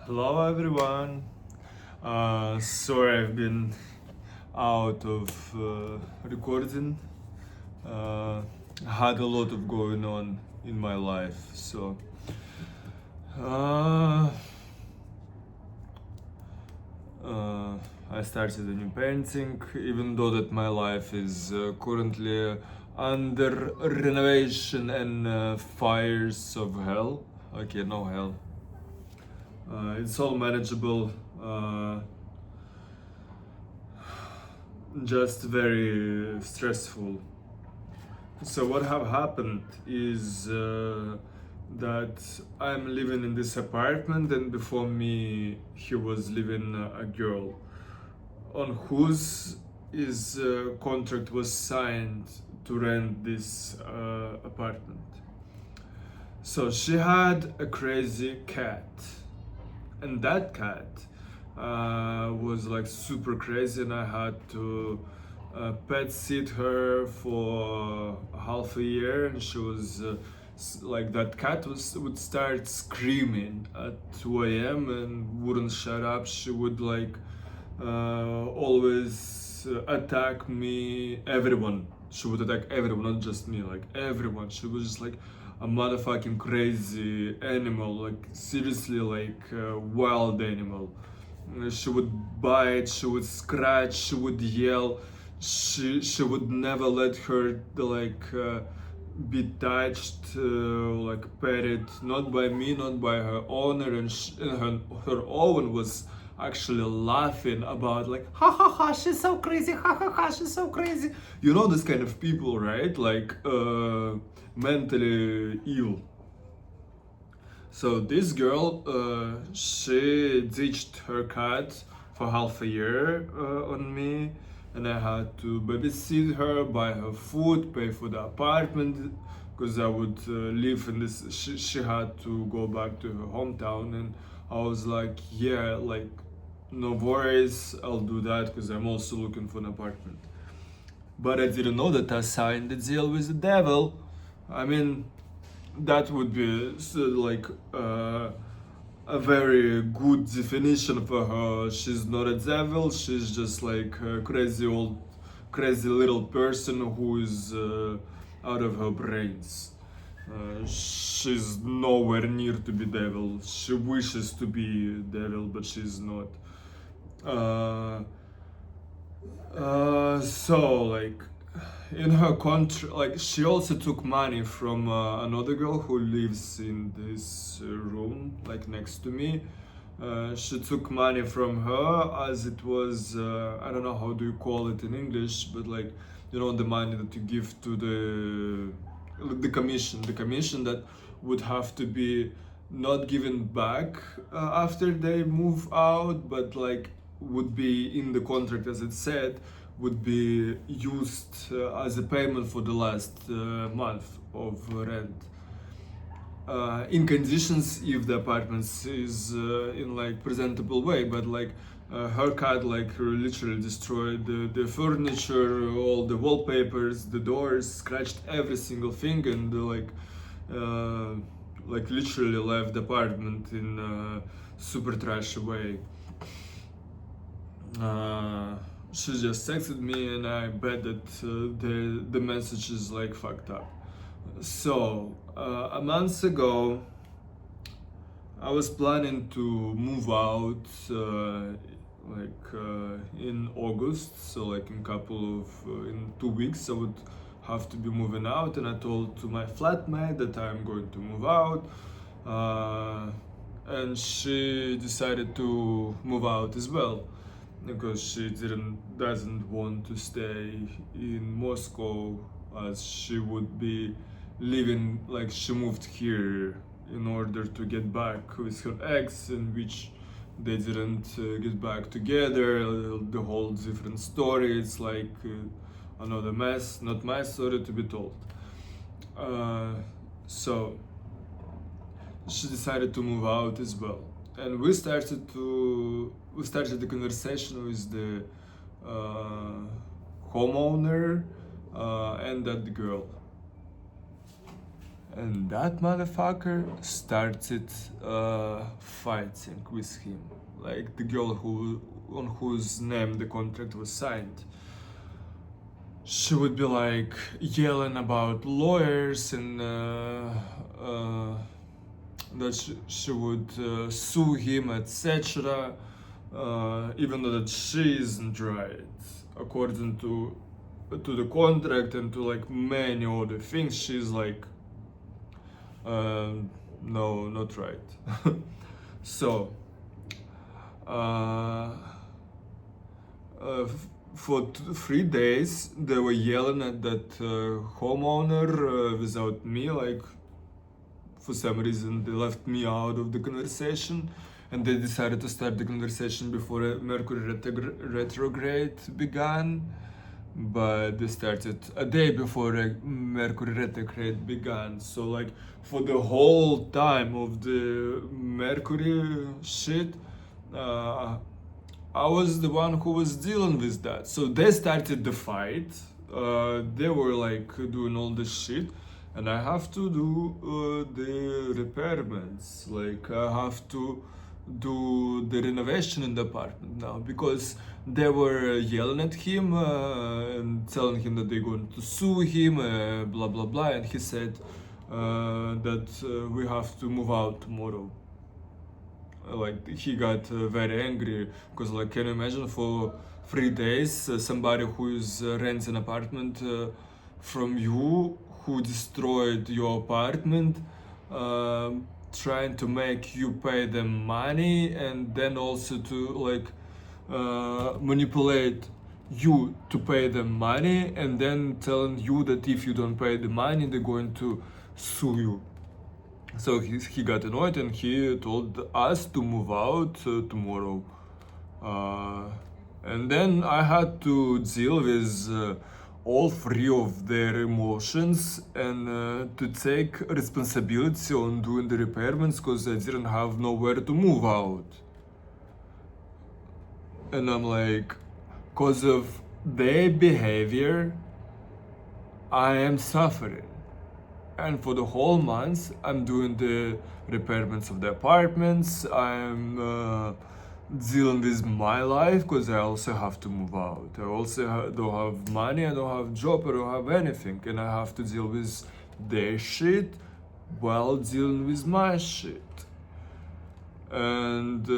Hello everyone. Sorry I've been out of recording. Uh, had a lot of going on in my life, so uh, uh, I started a new painting, even though that my life is currently under renovation and fires of hell. Okay, no hell. It's all manageable. Just very stressful. So what have happened is that I'm living in this apartment, and before me he was living a girl on whose his contract was signed to rent this apartment. So she had a crazy cat, and that cat was like super crazy, and I had to pet sit her for half a year, and she was like that cat would start screaming at 2 a.m. and wouldn't shut up. She would like always attack me, everyone. She would attack everyone, not just me, like everyone. She was just like a motherfucking crazy animal, like seriously, like a wild animal. She would bite, she would scratch, she would yell. She would never let her like be touched, like petted, not by me, not by her owner, and her owner was actually laughing about like ha ha ha, she's so crazy, ha ha ha, she's so crazy. You know this kind of people, right? Like mentally ill. So this girl, she ditched her cat for half a year on me, and I had to babysit her, buy her food, pay for the apartment, because I would live in this. She had to go back to her hometown, and I was like, yeah, like, no worries, I'll do that, because I'm also looking for an apartment. But I didn't know that I signed the deal with the devil. I mean, that would be like a very good definition for her. She's not a devil, she's just like a crazy little person who is out of her brains. She's nowhere near to be devil. She wishes to be devil, but she's not. Uh, so like in her contract, like she also took money from another girl who lives in this room like next to me. She took money from her as it was I don't know how do you call it in English, but like you know the money that you give to the commission that would have to be not given back after they move out, but like would be in the contract as it said, would be used as a payment for the last month of rent. In conditions if the apartment is in like presentable way, but like her cat like literally destroyed the furniture, all the wallpapers, the doors, scratched every single thing, and like literally left the apartment in a super trashy way. She just texted me, and I bet that the message is like fucked up. So a month ago, I was planning to move out in August, so like in 2 weeks I would have to be moving out, and I told to my flatmate that I'm going to move out, and she decided to move out as well because she doesn't want to stay in Moscow, as she would be living like she moved here in order to get back with her ex, in which they didn't get back together. The whole different story. It's like another mess. Not my story to be told. So she decided to move out as well, and we started the conversation with the homeowner and that girl. And that motherfucker started fighting with him, like the girl on whose name the contract was signed. She would be like yelling about lawyers and that she would sue him, etc. Even though that she isn't right, according to the contract and to like many other things, she's like, no, not right. So, uh, for 3 days they were yelling at that homeowner without me, like for some reason they left me out of the conversation, and they decided to start the conversation before Mercury retrograde began, but they started a day before Mercury retrograde began. So like for the whole time of the Mercury shit, I was the one who was dealing with that. So they started the fight. They were like doing all this shit, and I have to do the repairments. Like I have to do the renovation in the apartment now, because they were yelling at him and telling him that they're going to sue him, blah blah blah, and he said that we have to move out tomorrow. Like he got very angry, because like, can you imagine, for 3 days somebody who is rents an apartment from you, who destroyed your apartment, trying to make you pay them money, and then also to like manipulate you to pay them money, and then telling you that if you don't pay the money they're going to sue you. So he got annoyed and he told us to move out tomorrow. And then I had to deal with all three of their emotions and to take responsibility on doing the repairments, because I didn't have nowhere to move out. And I'm like, because of their behavior, I am suffering. And for the whole month, I'm doing the repairments of the apartments. I'm dealing with my life, because I also have to move out. I also don't have money, I don't have job, I don't have anything, and I have to deal with their shit while dealing with my shit. And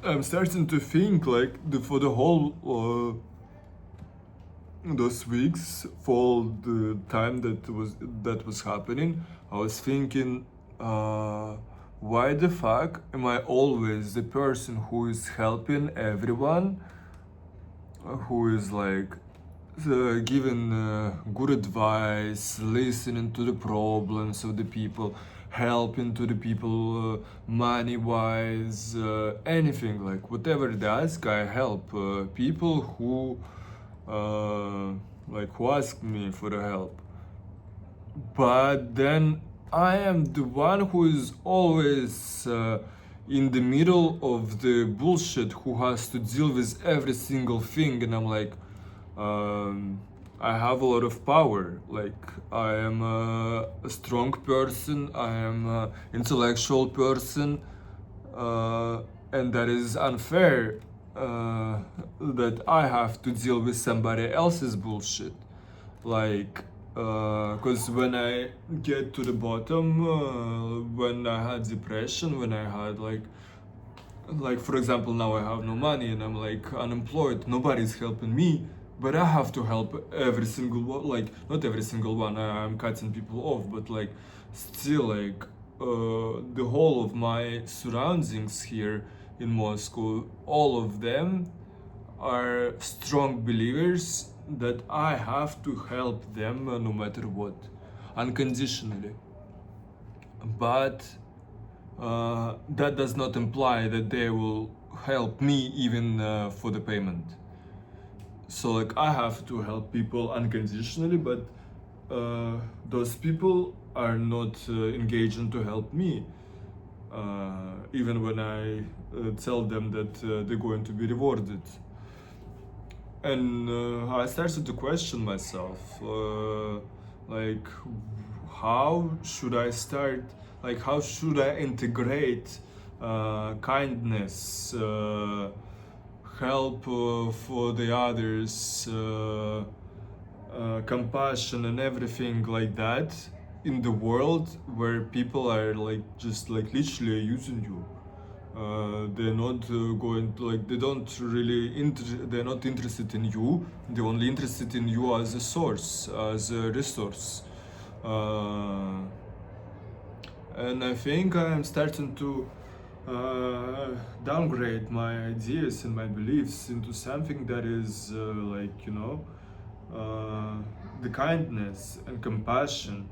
I'm starting to think like for the whole those weeks, for the time that was happening, I was thinking, why the fuck am I always the person who is helping everyone, who is like giving good advice, listening to the problems of the people, helping to the people money wise, anything, like whatever they ask, I help people who who ask me for the help. But then I am the one who is always in the middle of the bullshit, who has to deal with every single thing, and I'm like, I have a lot of power. Like I am a strong person, I am an intellectual person, and that is unfair that I have to deal with somebody else's bullshit. Like, because when I get to the bottom, when I had depression, when I had like for example, now I have no money and I'm like unemployed, nobody's helping me, but I have to help every single one. Like not every single one, I'm cutting people off, but like still, like the whole of my surroundings here in Moscow, all of them are strong believers that I have to help them no matter what, unconditionally. But that does not imply that they will help me even for the payment. So like I have to help people unconditionally, but those people are not engaging to help me, even when I tell them that they're going to be rewarded. And I started to question myself, like, how should I start? Like, how should I integrate kindness, help for the others, compassion, and everything like that in the world where people are like just like literally using you. They're not going to like they don't really they're not interested in you. They're only interested in you as a source, as a resource. uh, and I think I am starting to uh, downgrade my ideas and my beliefs into something that is uh, the kindness and compassion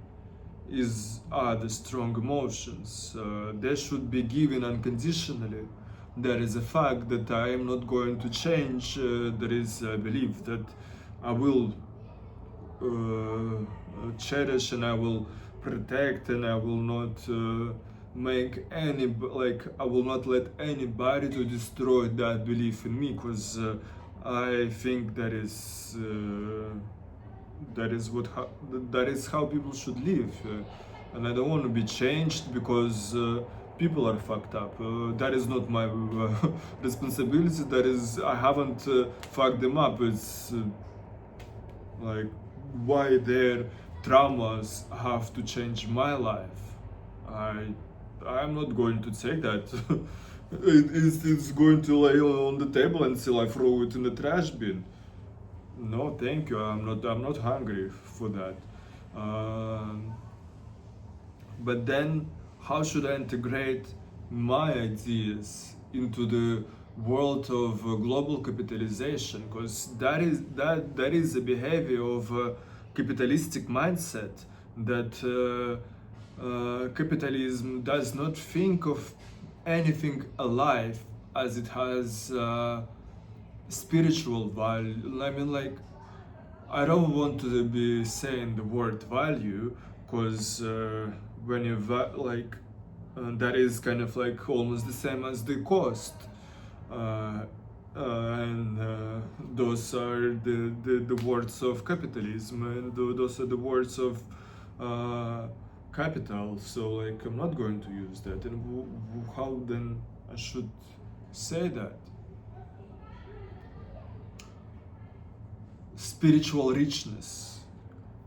is are the strong emotions. They should be given unconditionally. There is a fact that I am not going to change. There is a belief that I will cherish and I will protect and I will not make any like I will not let anybody to destroy that belief in me, because I think that is that is how people should live, and I don't want to be changed because people are fucked up. That is not my responsibility. That is I haven't fucked them up. It's like why their traumas have to change my life. I'm not going to take that. It's going to lay on the table until I throw it in the trash bin. No, thank you. I'm not hungry for that. Um, but then, how should I integrate my ideas into the world of global capitalization? Because that is a behavior of a capitalistic mindset that capitalism does not think of anything alive as it has spiritual value. I mean, like, I don't want to be saying the word value because when you that is kind of like almost the same as the cost. Uh, and those are the words of capitalism, and those are the words of uh, capital. So like I'm not going to use that. And how then I should say that? Spiritual richness,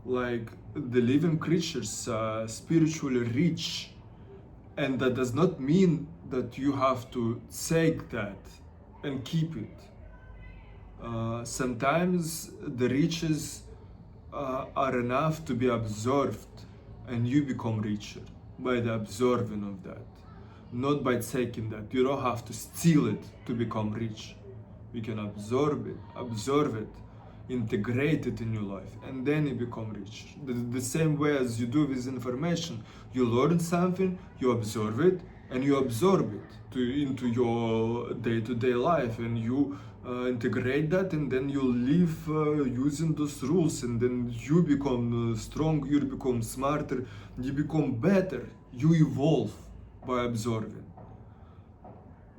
like the living creatures are spiritually rich, and that does not mean that you have to take that and keep it. Sometimes the riches are enough to be absorbed, and you become richer by the absorbing of that, not by taking that. You don't have to steal it to become rich. You can absorb it, integrate it in your life, and then you become rich. The same way as you do with information. You learn something, you absorb it, and you absorb it into your day-to-day life, and you integrate that, and then you live using those rules, and then you become strong, you become smarter, you become better, you evolve by absorbing.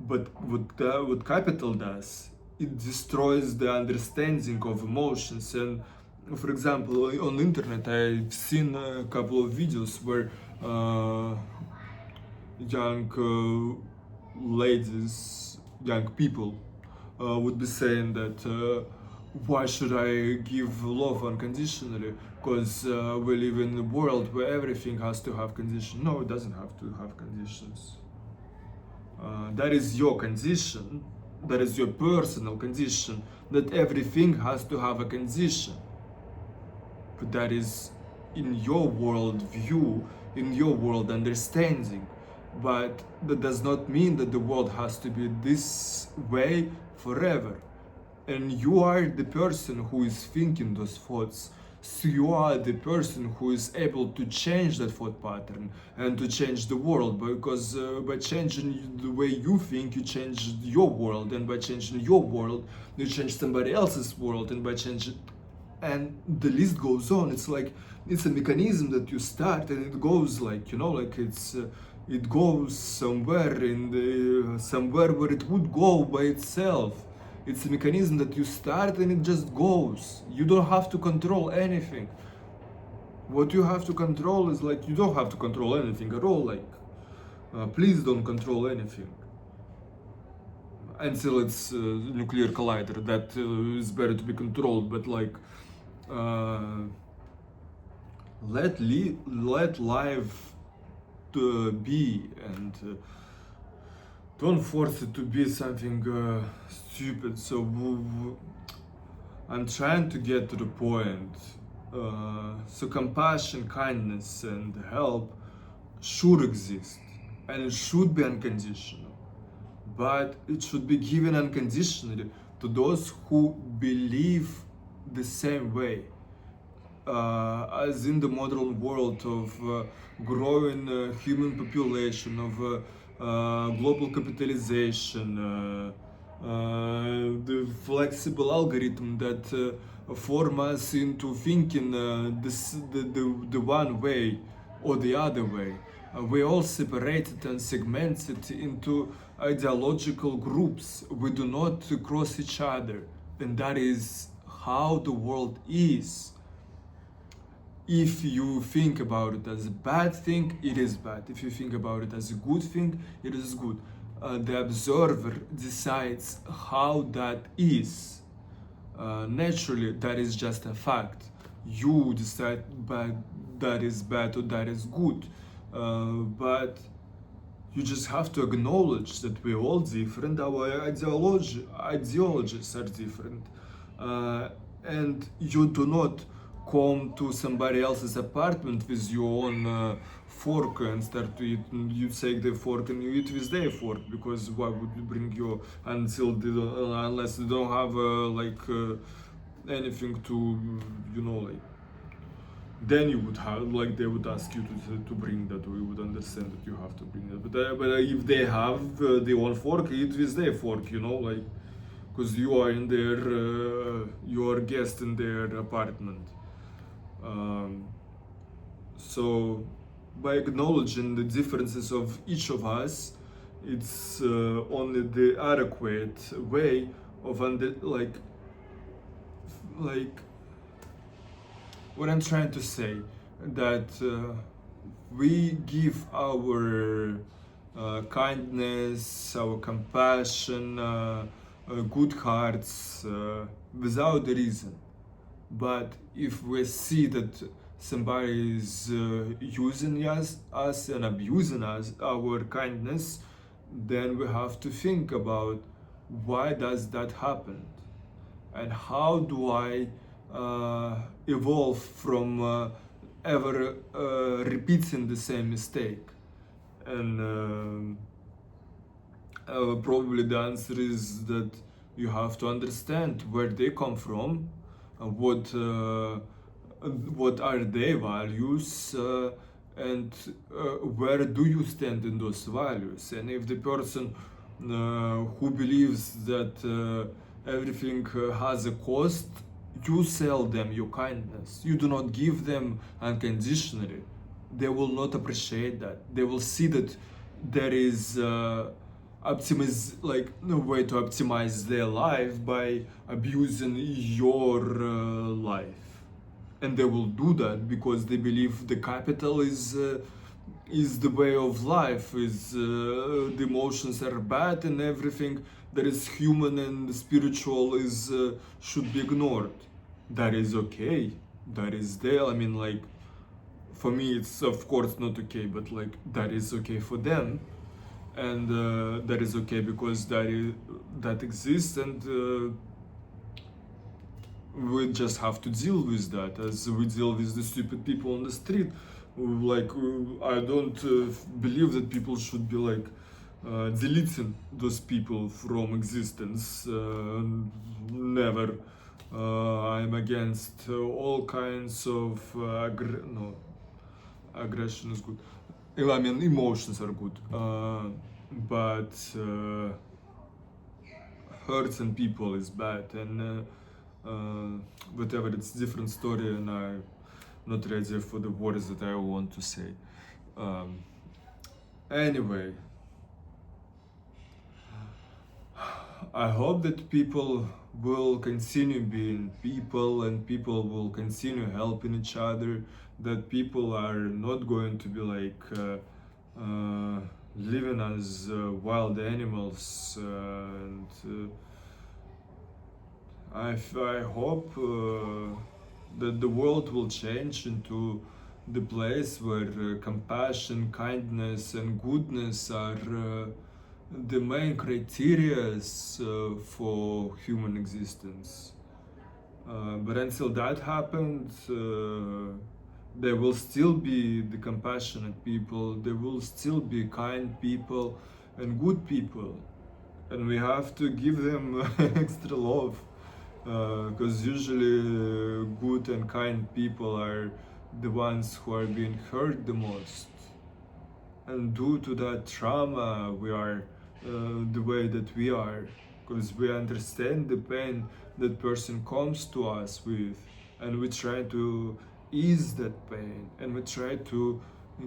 But what capital does, it destroys the understanding of emotions. And for example, on internet I've seen a couple of videos where young ladies, young people would be saying that why should I give love unconditionally? Because we live in a world where everything has to have conditions. No, it doesn't have to have conditions. That is your condition, that is your personal condition, that everything has to have a condition. But that is in your world view, in your world understanding. But that does not mean that the world has to be this way forever. And you are the person who is thinking those thoughts. So you are the person who is able to change that thought pattern and to change the world, because by changing the way you think, you change your world, and by changing your world, you change somebody else's world, and by changing, and the list goes on. It's like it's a mechanism that you start, and it goes like it goes somewhere in the somewhere where it would go by itself. It's a mechanism that you start and it just goes. You don't have to control anything. What you have to control is like, you don't have to control anything at all. Like, please don't control anything until it's nuclear collider. That is better to be controlled. But like, let life be, and don't force it to be something stupid. So I'm trying to get to the point. So compassion, kindness, and help should exist, and it should be unconditional. But it should be given unconditionally to those who believe the same way. As in the modern world of growing human population, of global capitalization, the flexible algorithm that form us into thinking the one way or the other way. We all separated and segmented into ideological groups. We do not cross each other, and that is how the world is. If you think about it as a bad thing, it is bad. If you think about it as a good thing, it is good. The observer decides how that is. Naturally, that is just a fact. You decide that is bad or that is good. But you just have to acknowledge that we're all different. Our ideologies are different. And you do not come to somebody else's apartment with your own fork and start to eat. You take the fork and you eat with their fork, because why would you bring your, unless they don't have anything to, like, then you would have, like, they would ask you to bring that, or you would understand that you have to bring that. But if they have their own fork, eat with their fork, like, because you are in their, you are a guest in their apartment. So by acknowledging the differences of each of us, it's only the adequate way of what I'm trying to say, that we give our kindness, our compassion, good hearts without reason. But if we see that somebody is using us and abusing our kindness, then we have to think about, why does that happen? And how do I evolve from ever repeating the same mistake? And probably the answer is that you have to understand where they come from, what are their values, and where do you stand in those values. And if the person who believes that everything has a cost, you sell them your kindness. You do not give them unconditionally. They will not appreciate that. They will see that there is no way to optimize their life by abusing your life. And they will do that because they believe the capital is the way of life, the emotions are bad, and everything that is human and spiritual is should be ignored. That is okay. That is there. I mean, like, for me, it's of course not okay, but like, that is okay for them, and that is okay because that exists, and we just have to deal with that as we deal with the stupid people on the street. Like, I don't believe that people should be like deleting those people from existence. Never. I'm against all kinds of aggression is good. I mean, emotions are good, but hurting people is bad, and whatever, it's a different story, and I'm not ready for the words that I want to say. Anyway, I hope that people will continue being people and people will continue helping each other, that people are not going to be like uh, living as wild animals. I hope that the world will change into the place where compassion, kindness, and goodness are the main criterias for human existence. But until that happens, there will still be the compassionate people, there will still be kind people and good people, and we have to give them extra love because usually good and kind people are the ones who are being hurt the most. And due to that trauma, we are the way that we are, because we understand the pain that person comes to us with, and we try to ease that pain, and we try to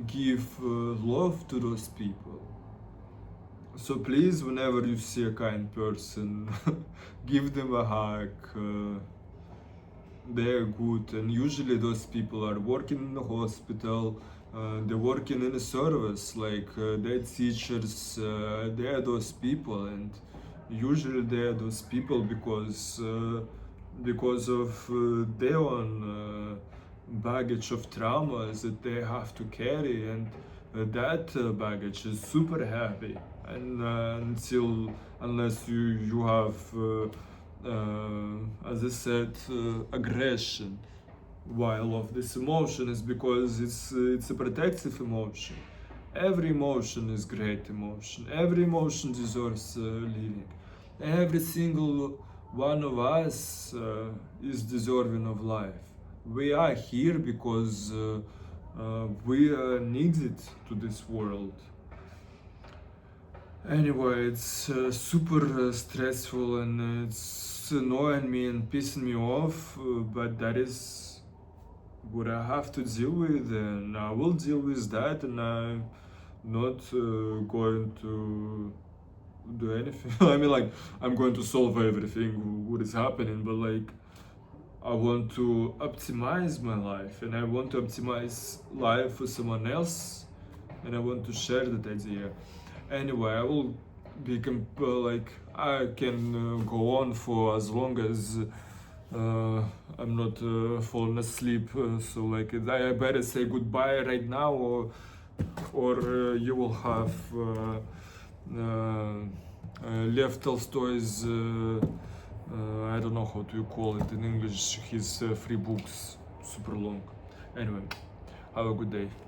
give love to those people. So please, whenever you see a kind person, give them a hug. They're good, and usually those people are working in the hospital. They're working in a service, like they're teachers. They are those people, and usually they are those people because of their own baggage of traumas that they have to carry, and that baggage is super heavy. And unless you have as I said, aggression. While of this emotion is because it's a protective emotion. Every emotion is great emotion. Every emotion deserves living. Every single one of us is deserving of life. We are here because we are needed to this world. Anyway, it's super stressful and it's annoying me and pissing me off, but that is what I have to deal with, and I will deal with that, and I'm not going to do anything. I mean, like, I'm going to solve everything what is happening, but like, I want to optimize my life, and I want to optimize life for someone else, and I want to share that idea. Anyway, I will be like I can go on for as long as I'm not falling asleep. So like I better say goodbye right now, or you will have Lev Tolstoy's I don't know how to call it in English. His three books, super long. Anyway, have a good day.